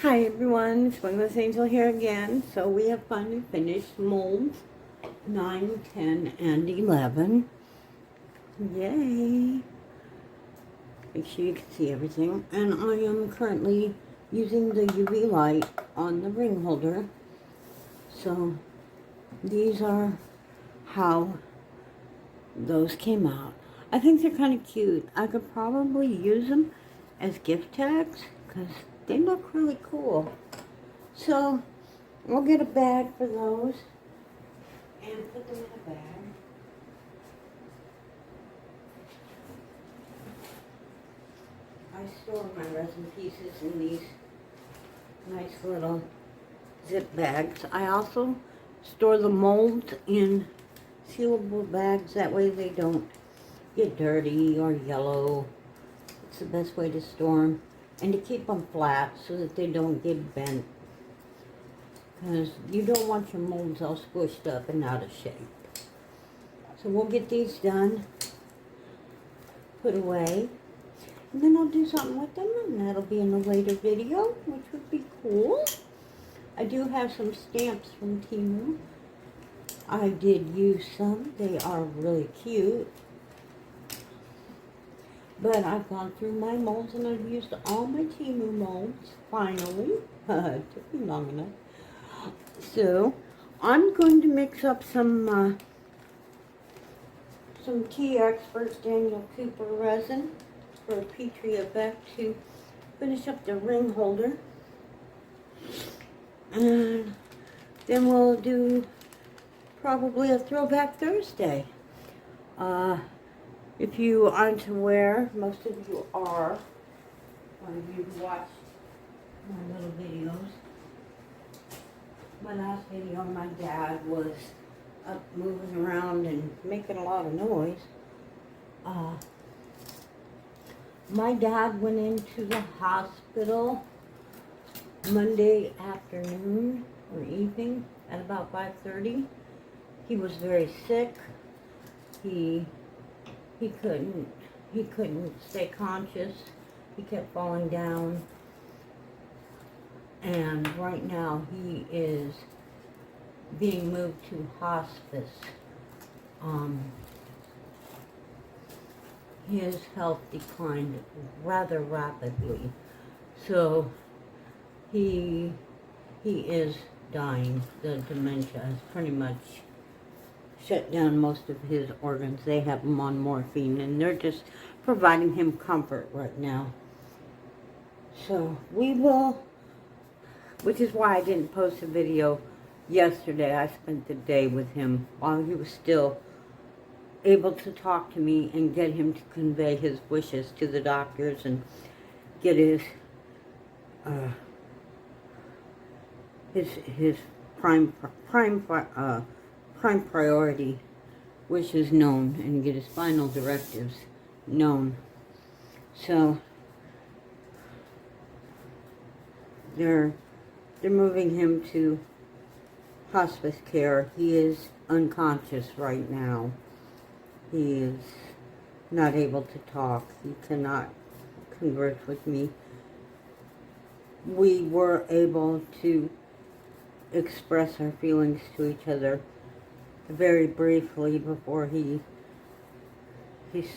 Hi everyone, Swingless Angel here again. So we have finally finished molds 9, 10, and 11. Yay! Make sure you can see everything. And I am currently using the UV light on the ring holder. So these are how those came out. I think they're kind of cute. I could probably use them as gift tags because they look really cool. So we'll get a bag for those and put them in a bag. I store my resin pieces in these nice little zip bags. I also store the molds in sealable bags. That way they don't get dirty or yellow. It's the best way to store them. And to keep them flat so that they don't get bent. Because you don't want your molds all squished up and out of shape. So we'll get these done, put away, and then I'll do something with them, and that'll be in a later video, which would be cool. I do have some stamps from Temu. I did use some. They are really cute. But I've gone through my molds and I've used all my Temu molds, finally. It took me long enough. So, I'm going to mix up some Tea Experts Daniel Cooper resin for a Petri effect to finish up the ring holder. And then we'll do probably a Throwback Thursday. If you aren't aware, most of you are, or you've watched my little videos. My last video, my dad was up moving around and making a lot of noise. My dad went into the hospital Monday afternoon or evening at about 5:30. He was very sick. He couldn't stay conscious. He kept falling down. And right now he is being moved to hospice. His health declined rather rapidly. So he is dying. The dementia has pretty much shut down most of his organs. They have him on morphine and they're just providing him comfort right now. So we will, which is why I didn't post a video yesterday. I spent the day with him while he was still able to talk to me and get him to convey his wishes to the doctors and get his prime priority wishes known and get his final directives known. So they're moving him to hospice care. He is unconscious right now. He is not able to talk. He cannot converse with me. We were able to express our feelings to each other very briefly before he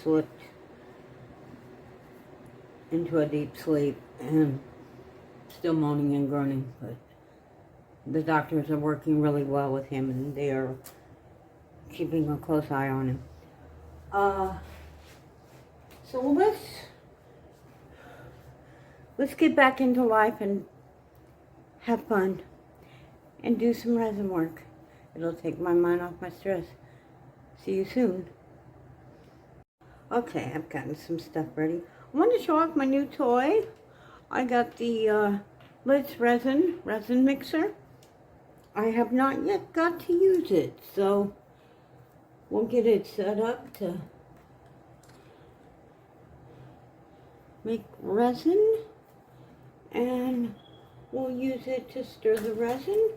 slipped into a deep sleep and still moaning and groaning, but the doctors are working really well with him and they are keeping a close eye on him. So let's get back into life and have fun and do some resin work. It'll take my mind off my stress. See you soon. Okay, I've gotten some stuff ready. I want to show off my new toy. I got the Litz resin mixer. I have not yet got to use it, so we'll get it set up to make resin, and we'll use it to stir the resin.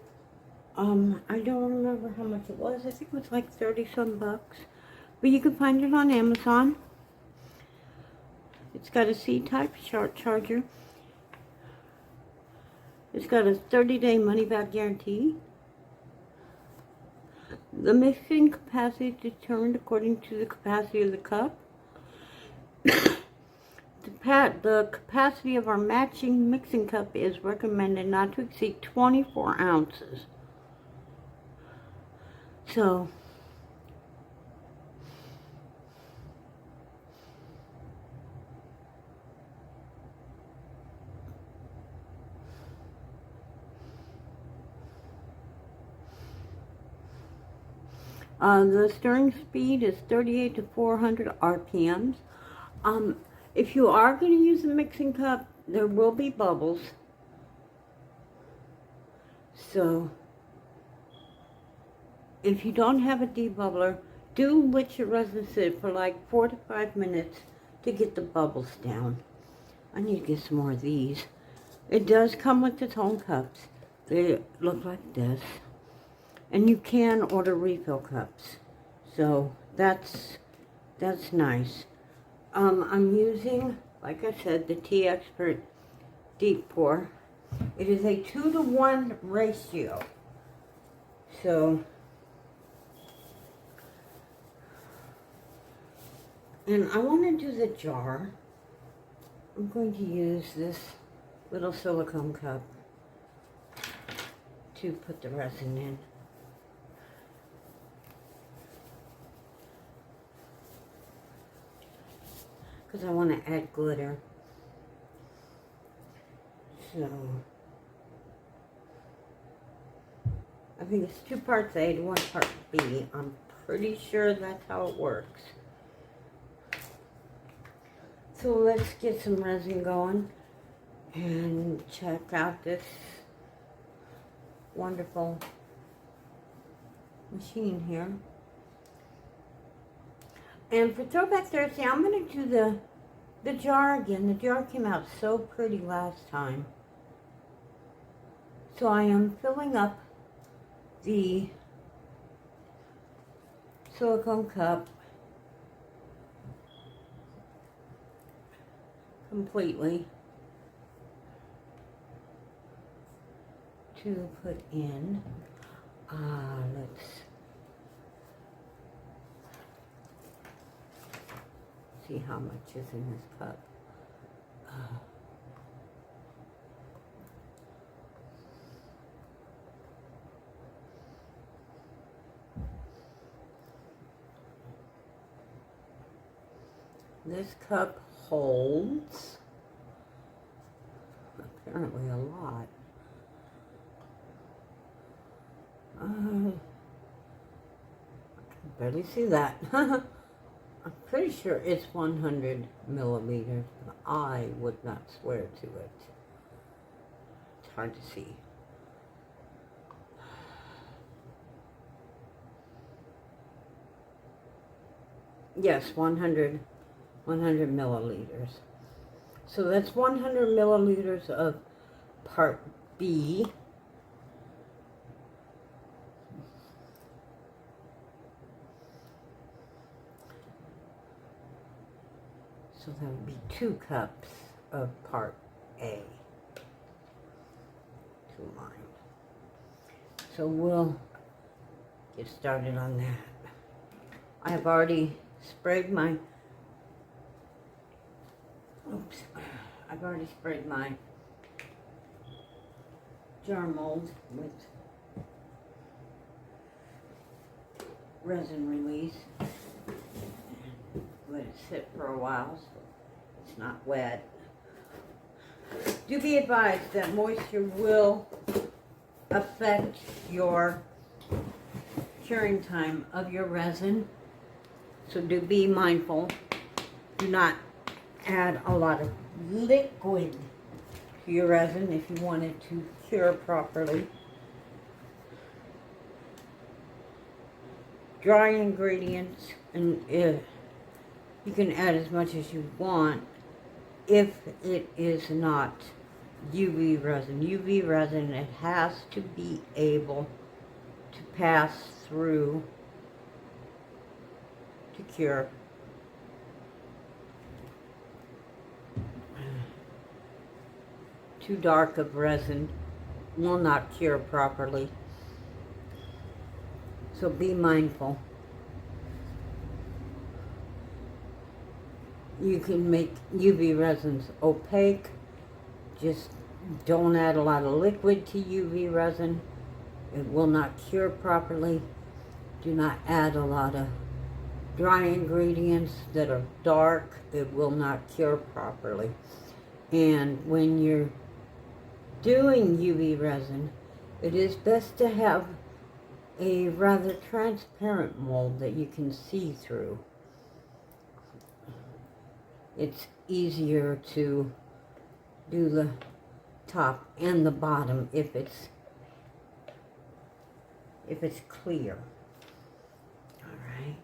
I don't remember how much it was. I think it was like 30 some bucks, but you can find it on Amazon. It's got a C-type charger. It's got a 30-day money-back guarantee. The mixing capacity is determined according to the capacity of the cup. The capacity of our matching mixing cup is recommended not to exceed 24 ounces. So, the stirring speed is 38 to 400 RPMs. If you are going to use a mixing cup, there will be bubbles. So, if you don't have a debubbler, do let your resin sit for like 4 to 5 minutes to get the bubbles down. I need to get some more of these. It does come with its own cups. They look like this. And you can order refill cups. So that's nice. I'm using, like I said, the Tea Expert Deep Pour. It is a 2-to-1 ratio. So, and I want to do the jar. I'm going to use this little silicone cup to put the resin in. Because I want to add glitter. So, I think it's 2 parts A to 1 part B. I'm pretty sure that's how it works. So let's get some resin going and check out this wonderful machine here. And for Throwback Thursday, I'm going to do the jar again. The jar came out so pretty last time. So I am filling up the silicone cup completely to put in. Let's see how much is in this cup. This cup holds apparently a lot. I can barely see that. I'm pretty sure it's 100 milliliters, but I would not swear to it. It's hard to see. Yes, 100 milliliters. So that's 100 milliliters of part B. So that would be 2 cups of part A to mine. So we'll get started on that. I have already sprayed my, I've already sprayed my jar mold with resin release. Let it sit for a while so it's not wet. Do be advised that moisture will affect your curing time of your resin, so do be mindful. Do not add a lot of liquid to your resin if you want it to cure properly. Dry ingredients, and you can add as much as you want if it is not UV resin. UV resin, it has to be able to pass through to cure. Too dark of resin will not cure properly. So be mindful. You can make UV resins opaque. Just don't add a lot of liquid to UV resin. It will not cure properly. Do not add a lot of dry ingredients that are dark. It will not cure properly. And when you're doing UV resin, it is best to have a rather transparent mold that you can see through. It's easier to do the top and the bottom if it's clear. All right,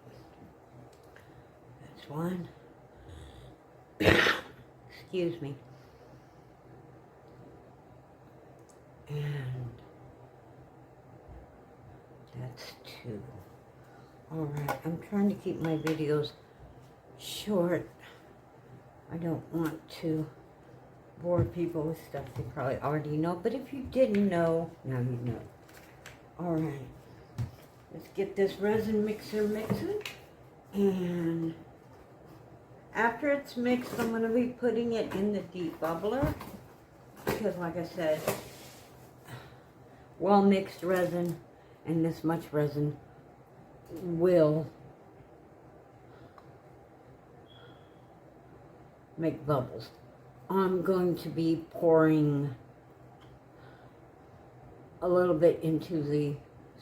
that's one. Excuse me. And that's two. All right, I'm trying to keep my videos short. I don't want to bore people with stuff they probably already know, but if you didn't know, now you know. All right, let's get this resin mixer mixing. And after it's mixed, I'm going to be putting it in the deep bubbler because, like I said, well mixed resin and this much resin will make bubbles. I'm going to be pouring a little bit into the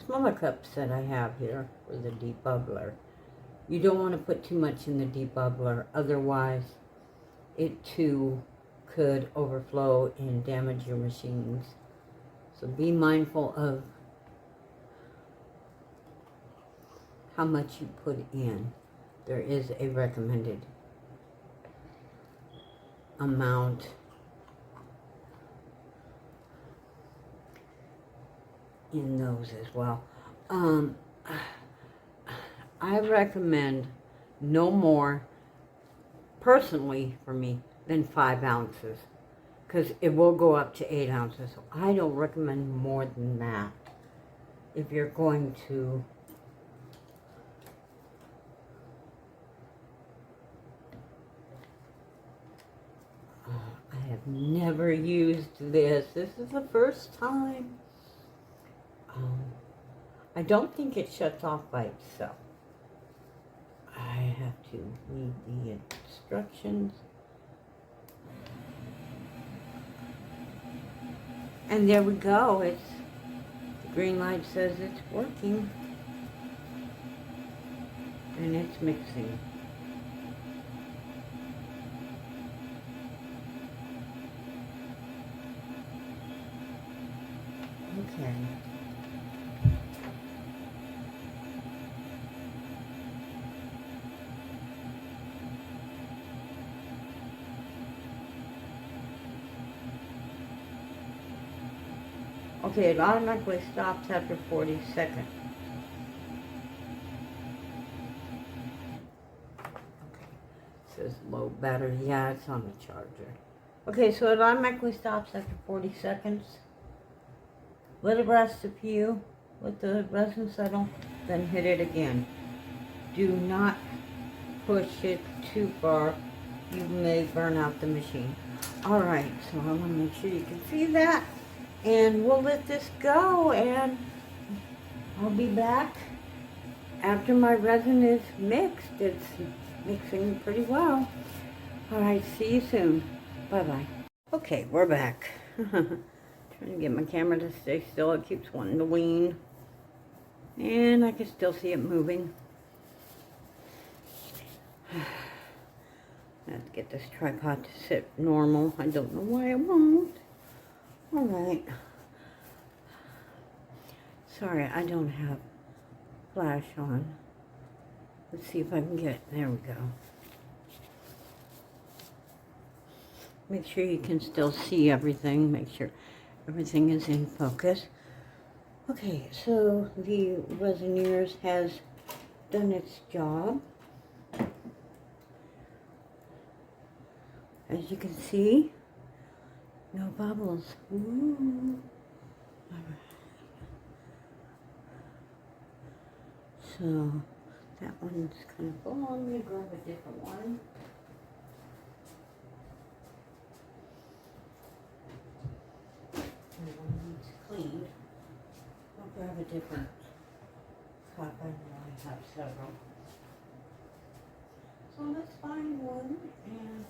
smaller cups that I have here for the deep bubbler. You don't want to put too much in the deep bubbler, otherwise it too could overflow and damage your machines. So be mindful of how much you put in. There is a recommended amount in those as well. I recommend no more, personally for me, than 5 ounces, because it will go up to 8 ounces. So I don't recommend more than that if you're going to I have never used this. This is the first time. I don't think it shuts off by itself. I have to read the instructions. And there we go. The green light says it's working. And it's mixing. Okay. Okay, it automatically stops after 40 seconds. Okay, it says low battery. Yeah, it's on the charger. Okay, so it automatically stops after 40 seconds. Let it rest a few. Let the resin settle. Then hit it again. Do not push it too far. You may burn out the machine. Alright, so I want to make sure you can see that. And we'll let this go, and I'll be back after my resin is mixed. It's mixing pretty well. Alright, see you soon. Bye-bye. Okay, we're back. Trying to get my camera to stay still. It keeps wanting to wean. And I can still see it moving. Let's get this tripod to sit normal. I don't know why it won't. Alright. Sorry, I don't have flash on. Let's see if I can get, there we go. Make sure you can still see everything. Make sure everything is in focus. Okay, so the Resiniers has done its job. As you can see, no bubbles. Ooh. Alright. So that one's kind of full. Let me grab a different one. That one needs cleaned. I'll grab a different cup. I know I have several. So let's find one and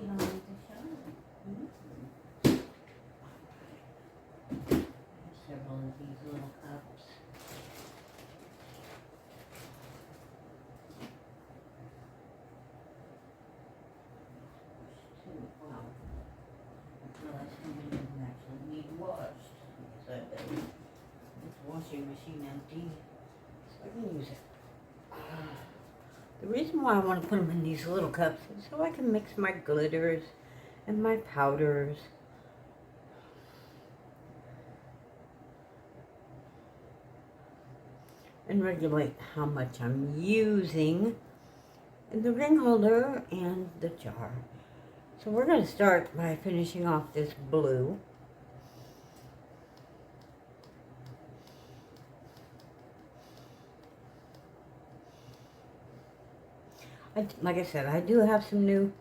you know the show. Several of these little cups. Wow. I realize how many of them actually need washed. Because I've been with the washing machine empty. So I can use it. The reason why I want to put them in these little cups is so I can mix my glitters and my powders. And regulate how much I'm using in the ring holder and the jar. So we're going to start by finishing off this blue. Like I said, I do have some new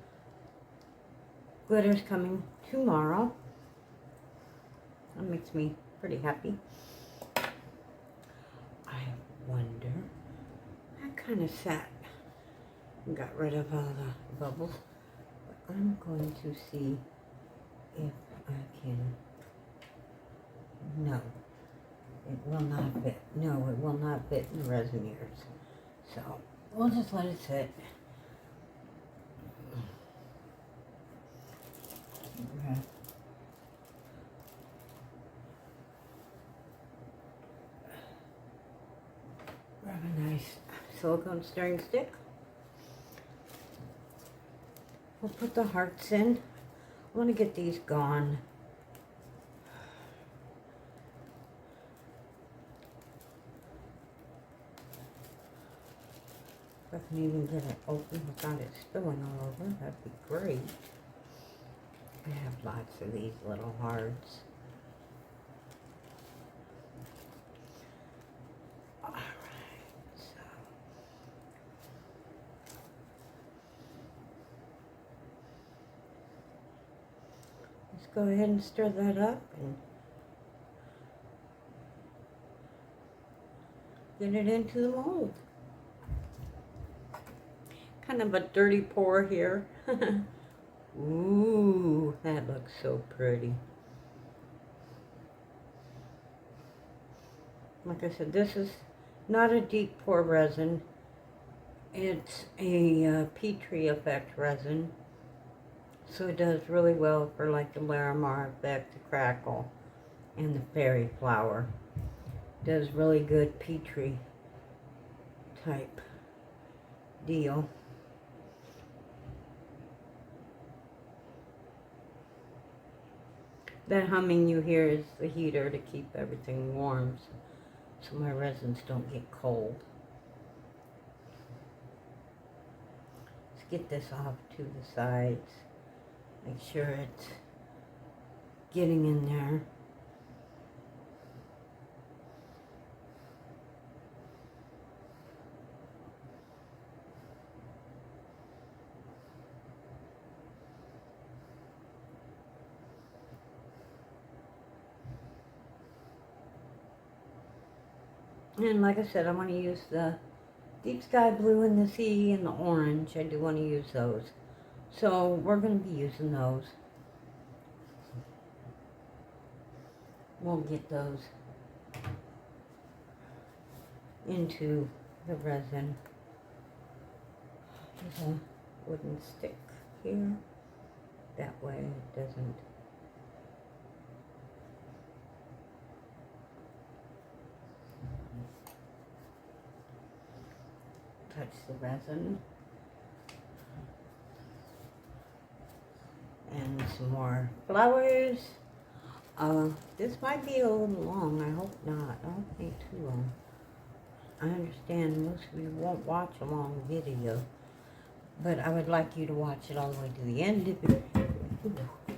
glitters coming tomorrow. That makes me pretty happy. I wonder, I kind of sat and got rid of all the bubbles. But I'm going to see if I can, no, it will not fit. No, it will not fit in the resin ears. So we'll just let it sit. Okay. Grab a nice silicone stirring stick. We'll put the hearts in. I want to get these gone. If I can even get it open without it spilling all over, that'd be great. I have lots of these little hearts. Alright, so let's go ahead and stir that up and get it into the mold. Kind of a dirty pour here. Ooh, that looks so pretty. Like I said, this is not a deep pour resin. It's a Petri effect resin. So it does really well for like the Larimar effect, the crackle, and the fairy flower. It does really good Petri type deal. That humming you hear is the heater to keep everything warm so my resins don't get cold. Let's get this off to the sides. Make sure it's getting in there. And like I said, I want to use the deep sky blue and the sea and the orange. I do want to use those. So we're going to be using those. We'll get those into the resin. There's a wooden stick here. That way it doesn't touch the resin. And some more flowers. This might be a little long. I hope not. I don't think too long. I understand most of you won't watch a long video, but I would like you to watch it all the way to the end. If you,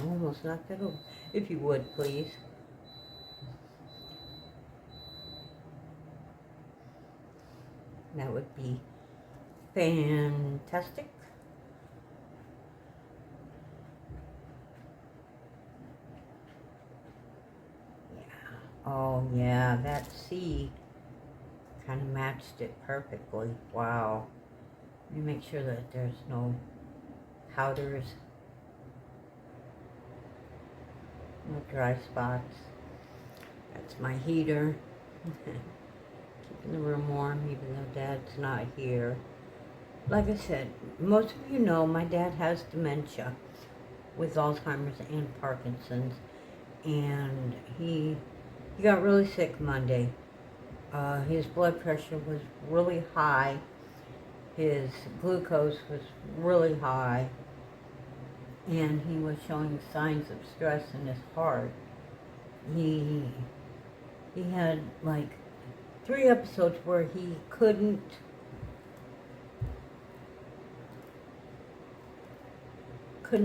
almost knocked it over. If you would, please. that would be fantastic. Yeah. Oh yeah, that C kind of matched it perfectly. Wow. Let me make sure that there's no powders, no dry spots. That's my heater. Keeping the room warm even though Dad's not here. Like I said, most of you know my dad has dementia with Alzheimer's and Parkinson's, and he got really sick Monday. His blood pressure was really high. His glucose was really high, and he was showing signs of stress in his heart. He had like 3 episodes where he couldn't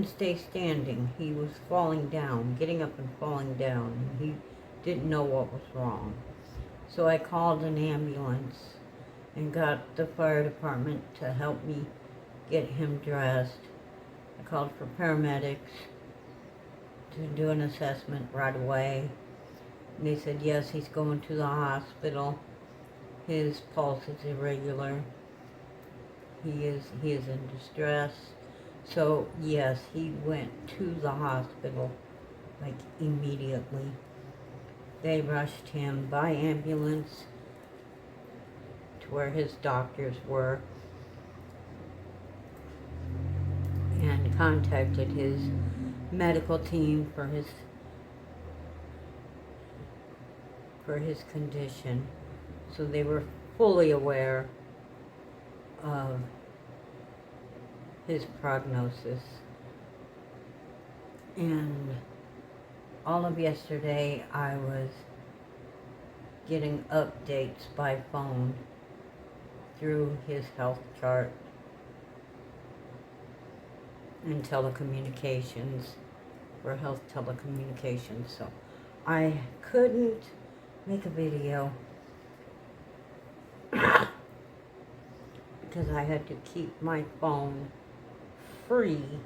stay standing. He was falling down, getting up and falling down. He didn't know what was wrong. So I called an ambulance and got the fire department to help me get him dressed. I called for paramedics to do an assessment right away. And they said, yes, he's going to the hospital. His pulse is irregular. He is in distress. So, yes, he went to the hospital, like, immediately. They rushed him by ambulance to where his doctors were and contacted his medical team for his condition. So they were fully aware of his prognosis. And all of yesterday I was getting updates by phone through his health chart and telecommunications, for health telecommunications. So I couldn't make a video because I had to keep my phone free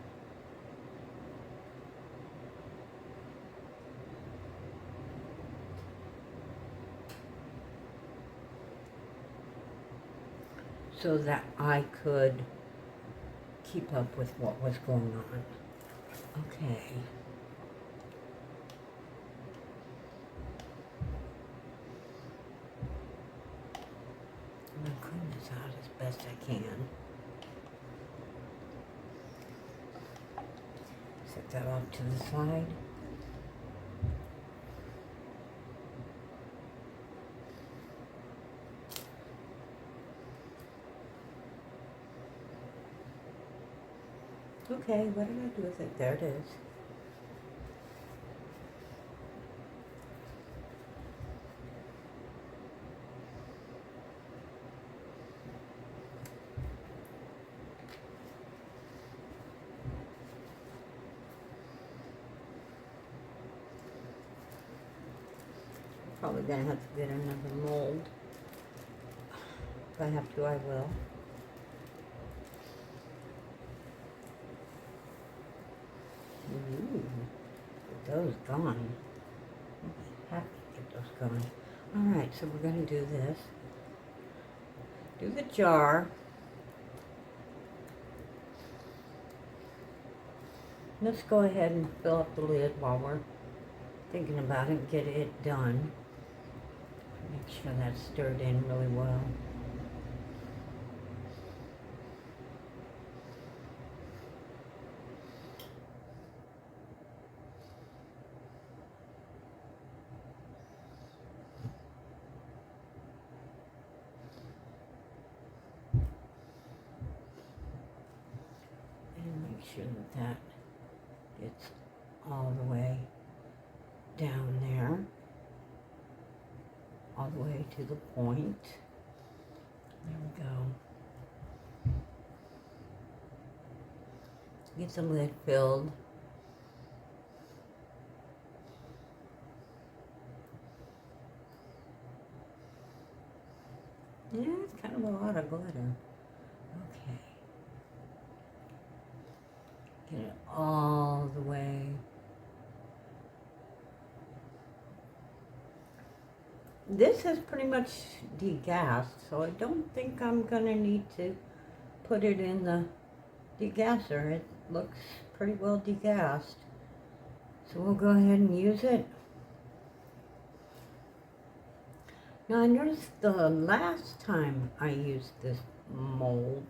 so that I could keep up with what was going on. Okay. I'm gonna clean this out as best I can. Set that off to the side. Okay, what did I do with it? There it is. Probably gonna have to get another mold. If I have to, I will. Ooh, get those gone. I'll be happy to get those gone. Alright, so we're gonna do this. Do the jar. Let's go ahead and fill up the lid while we're thinking about it, get it done. Make sure that's stirred in really well. And make sure that gets all the way down there, all the way to the point. There we go. Get the lid filled. Yeah, it's kind of a lot of glitter. Okay. Get it all the way. This is pretty much degassed, so I don't think I'm gonna need to put it in the degasser. It looks pretty well degassed. So we'll go ahead and use it. Now I noticed the last time I used this mold,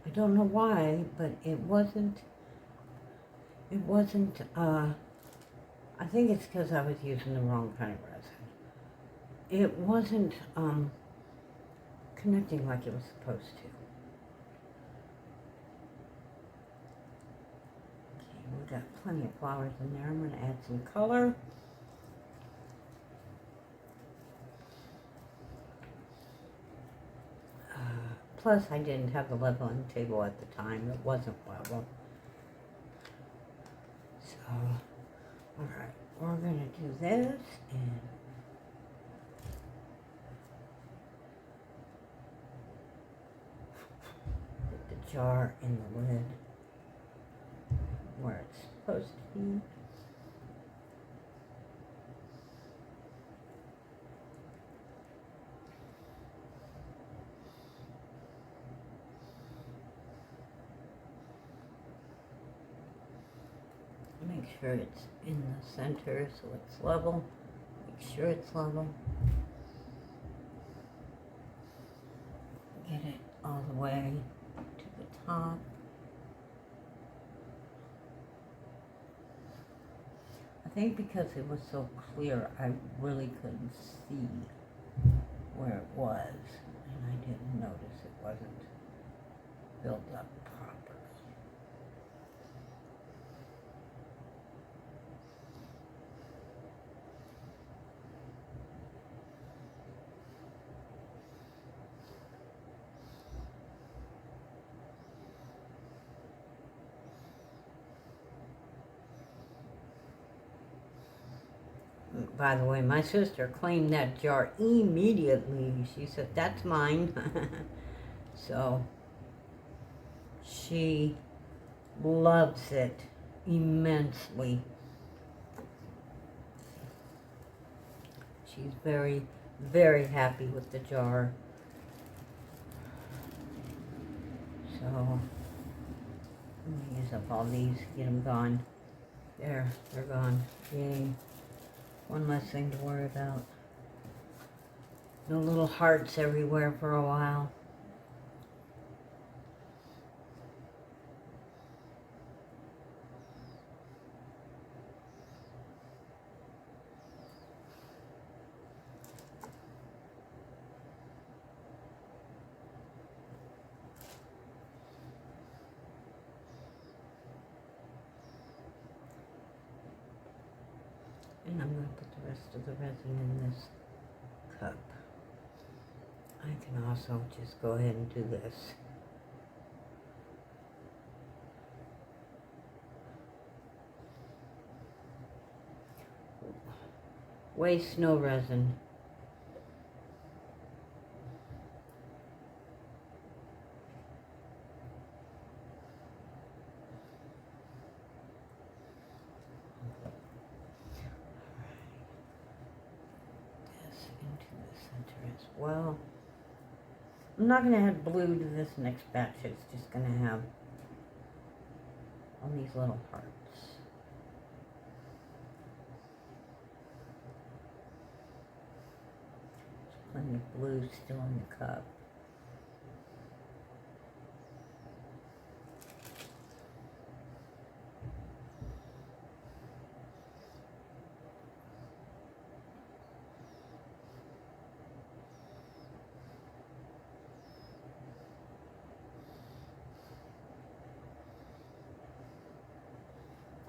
I don't know why, but it wasn't, I think it's because I was using the wrong kind of resin. It wasn't connecting like it was supposed to. Okay, we've got plenty of flowers in there. I'm going to add some color. Plus, I didn't have the leveling table at the time. It wasn't level. So, alright, we're going to do this and put the jar in the lid where it's supposed to be. Make sure it's in the center so it's level. Make sure it's level. Get it all the way to the top. I think because it was so clear, I really couldn't see where it was, and I didn't notice it wasn't built up properly. By the way, my sister claimed that jar immediately. She said, "That's mine." So she loves it immensely. She's very, very happy with the jar. So I'm gonna use up all these, get them gone. There, they're gone. Yay. One less thing to worry about. No little hearts everywhere for a while. And I'm going to put the rest of the resin in this cup. I can also just go ahead and do this. Waste no resin. Well, I'm not going to add blue to this next batch. It's just going to have all these little hearts. There's plenty of blue still in the cup.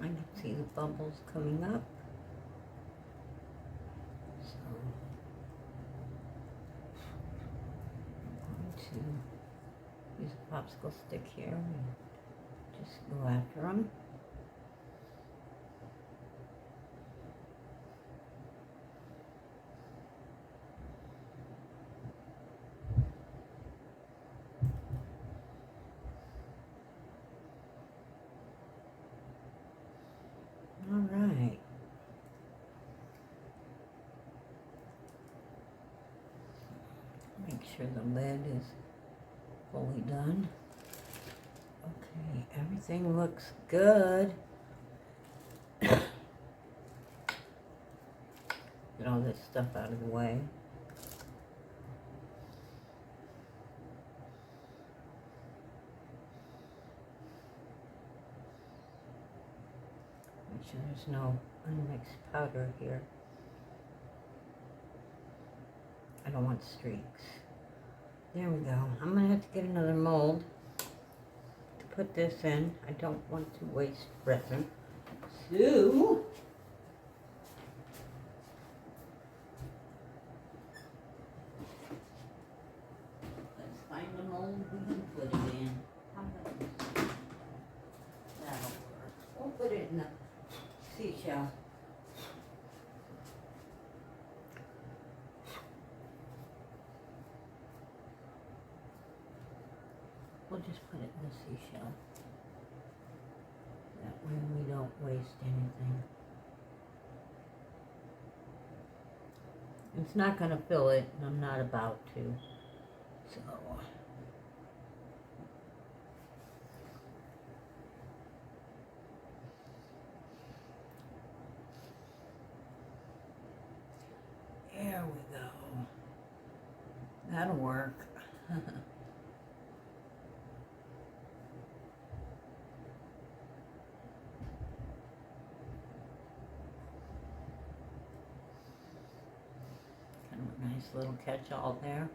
I can see the bubbles coming up. So I'm going to use a popsicle stick here and just go after them. sure the lid is fully done. Okay, everything looks good. Get all this stuff out of the way. Make sure there's no unmixed powder here. I don't want streaks. There we go. I'm gonna have to get another mold to put this in. I don't want to waste resin. So, let's find the mold we can put it in. How about this? That'll work. We'll put it in the seashell. We'll just put it in the seashell. That way we don't waste anything. It's not going to fill it, and I'm not about to. So, there we go. That'll work. Nice little catch-all there.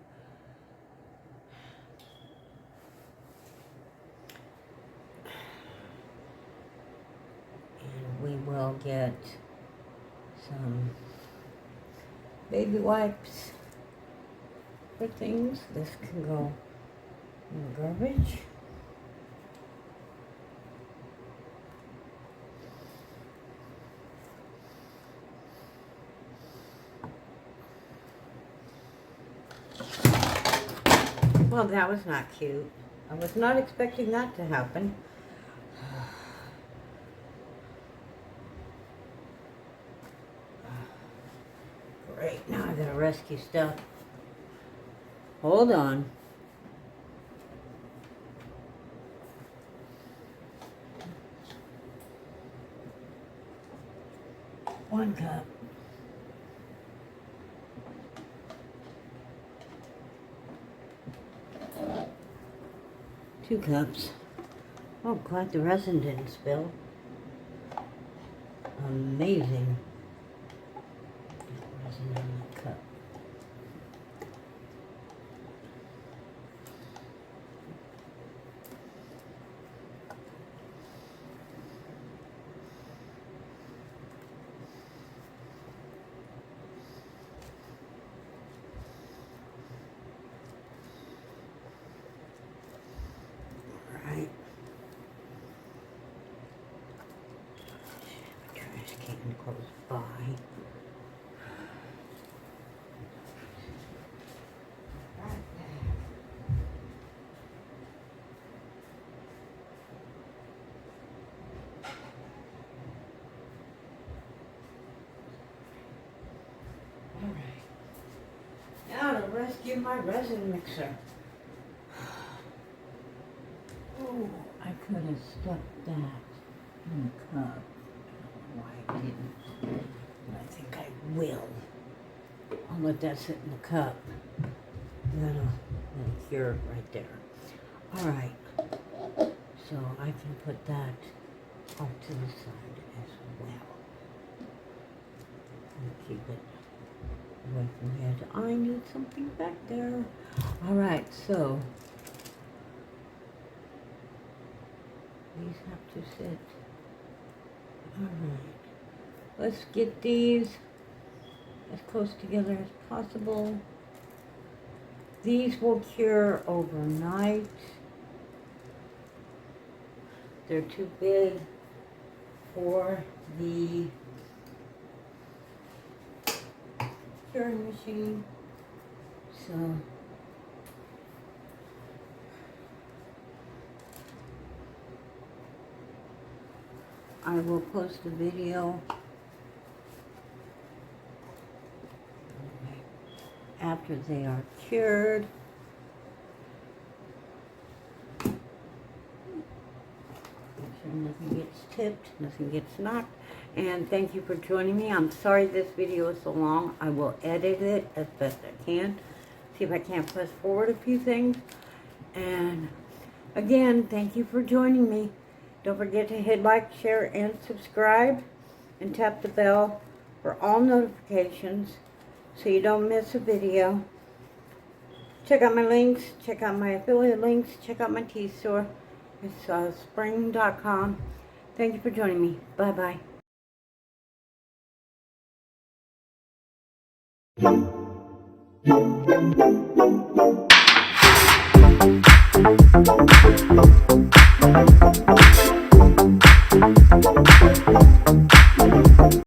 And we will get some baby wipes for things. This can go in the garbage. Well, that was not cute. I was not expecting that to happen. Great, now I gotta rescue stuff. Hold on. One cup. 2 cups. Oh, glad the resin didn't spill. Amazing. Resin in the cup. Close by. Alright. Now to rescue my resin mixer. Oh, I could have stuck that in the cup. Why I didn't. But I think I will. I'll let that sit in the cup. That'll cure it right there. Alright. So I can put that off to the side as well. And keep it away from the edge. I need something back there. Alright, so these have to sit. Alright, let's get these as close together as possible. These will cure overnight. They're too big for the curing machine, so I will post a video after they are cured. tipped, nothing gets knocked. And thank you for joining me. I'm sorry this video is so long. I will edit it as best I can. See if I can't press forward a few things. And again, thank you for joining me. Don't forget to hit like, share, and subscribe. And tap the bell for all notifications so you don't miss a video. Check out my links. Check out my affiliate links. Check out my tea store. It's spring.com. Thank you for joining me. Bye-bye.